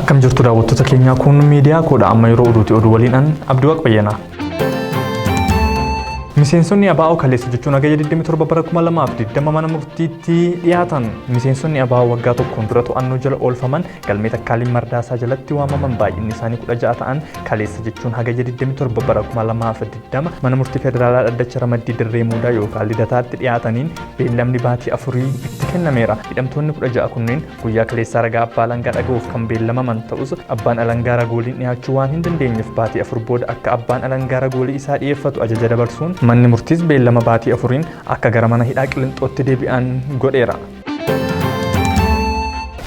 Akkam jirtu daawwattoota keenyaa kun miidiyaa koodha amma yeroo oduuti oduu waliin Abdii Waaqbayyanaa. Miseensonni ABO kaleessa jechuun hagayya 27 bara 2020 mana murtiitti dhiyaatan. Miseensonni ABO waggaa tokkoon dura to'annoo jala oolfaman galmee Takkaalii Mardaasaa jalatti waamaman baay'inni isaanii 16 ta'an kaleessa jechuun hagayya 27 bara 2020 mana murtii federaalaa dhaddacha Ramaddii Dirree Muudaa yookaan Lidataatti dhiyaataniin beellamni baatii 4 itti kennameera. Hidhamtoonni 16 kunneen guyyaa kaleessaa ragaa abbaa alangaa dhaga'uuf kan beellamaman ta'us abbaan alangaa ragooliin dhiyaachuu waan hin dandeenyeef baatii 4 booda akka abbaan alangaa ragoolii isaa dhiyeeffatu ajaja dabarsuun manni murtiis beellama baatii 4 akka gara mana hidhaa Qiliinxootti deebi'an godheera.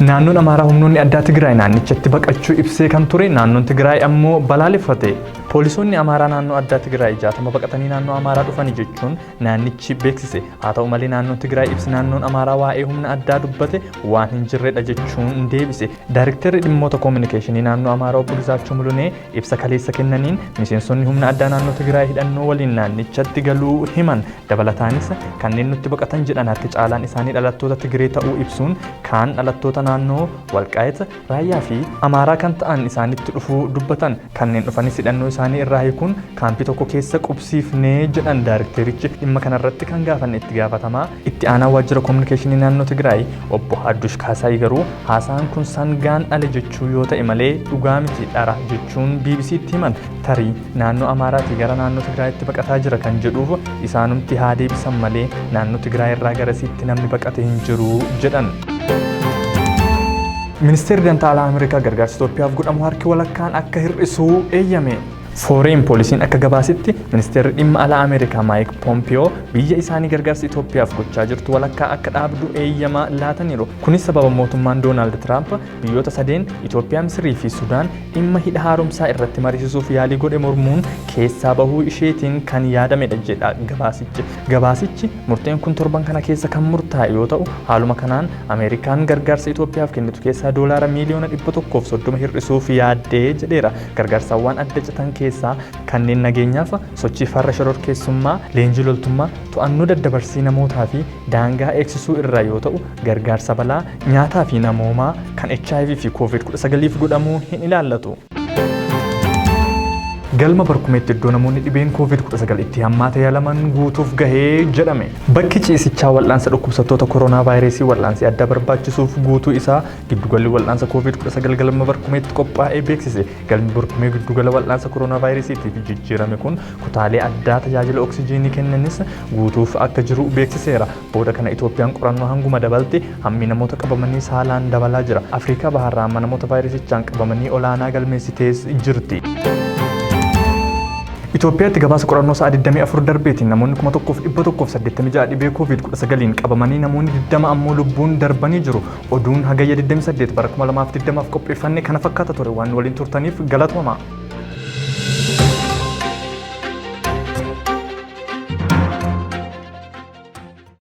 Naannoon Amaaraa humnoonni addaa Tigraay naannichatti baqachuu ibsee kan ture naannoon Tigraay ammoo balaaleffate. Poolisoonni Amaaraa naannoo addaa Tigraay 60 baqatanii naannoo Amaaraa dhufanii jechuun naannichi beeksise. Haa ta'u malee naannoon Tigraay ibsi naannoon Amaaraa waa'ee humna addaa dubbate waan hin jirredha jechuun deebise. Daayirektarri dhimmoota koominikeeshinii naannoo Amaaraa obbo Gizaachuu Mulunee ibsa kaleessa kennaniin miseensonni humna addaa naannoo Tigraay hidhannoo waliin naannichatti galuu himan. Dabalataanis kanneen nutti baqatan jedhan harki caalaan isaanii dhalattoota Tigree ta'uu ibsuun kaan dhalattoota naannoo Walqaayit, Raayyaa fi Amaaraa kan ta'an isaanitti dhufuu dubbatan. Kanneen dhufanis hidhannoo isaanii irraa hiikuun kaampii tokko keessa qubsiifnee jedhan daayirekterichi. Dhimma kanarratti kan gaafanne itti gaafatamaa itti aanaa waajjira koominikeeshinii naannoo Tigraay obbo Haddush Kaasaay garuu haasaan kun sangaan dhale jechuu yoo ta'e malee dhugaa miti dhara jechuun BBC'tti himan. Tarii naannoo Amaaraatii gara naannoo Tigraayitti baqataa jira kan jedhuuf isaanumti haa deebisan malee naannoo Tigraay irraa garasiitti namni baqate hin jiru jedhan. Ministeerri Dantaa Alaa Ameerikaa gargaarsa Itoophiyaaf godhamu harki walakkaan akka hir'isuu eeyyame. Foreign Policy akka gabaasitti ministeerri dhimma alaa Ameerikaa Mike Pompeo biyya isaanii gargaarsa Itoophiyaaf gochaa jirtu walakkaa akka dhaabdu eeyyama laataniiru. Kunis sababa mootummaan Doonaald Tiraamp biyyoota sadeen Itoophiyaa, Misirii fi Sudaan dhimma hidha haaromsaa irratti mariisisuuf yaalii godhe mormuun keessaa bahuu isheetiin kan yaadamedha jedha gabaasichi. Gabaasichi murteen kun torban kana keessa kan murtaa'e yoo ta'u haaluma kanaan Ameerikaan gargaarsa Itoophiyaaf kennitu keessaa doolaara miliyoona 130 hir'isuuf yaaddee jedheera. Gargaarsawwan adda citan keessaa kanneen nageenyaaf sochii farra shororkeessummaa, leenjii loltummaa, to'annoo daddabarsii namootaa fi daangaa eegsisuu irraa yoo ta'u gargaarsa balaa nyaataa fi namoomaa kan HIV fi COVID-19 godhamuu hin ilaallatu. Galma Barkumeetti iddoo namoonni dhibeen COVID-19 itti hammaate yaalaman guutuuf gahee jedhame. Bakki ciisichaa wal'aansa dhukkubsattoota koronaa vaayirasii wal'aansii addaa barbaachisuuf guutuu isaa giddugalli wal'aansa COVID-19 galma Barkumeetti qophaa'ee beeksise. Galmi Barkumee giddugala wal'aansa koronaa vaayirasiitiif jijjiirame kun kutaalee addaa tajaajila oksijiinii kennanis guutuuf akka jiru beeksiseera. Booda kana Itoophiyaan qorannoo hanguma dabalte hammi namoota qabamanii saalaan dabalaa jira. Afrikaa baharraa amma namoota vaayirasichaan qabamanii olaanaa galmeessitees jirti. Itoophiyaatti gabaasa qorannoo sa'a 24 darbeetiin namoonni 1186 dhibee COVID-19 qabamanii namoonni 20 ammoo lubbuun darbanii jiru. Oduun hagayya 28 bara 2020 qopheeffanne kana fakkaata ture waan waliin turtaniif galatoomaa.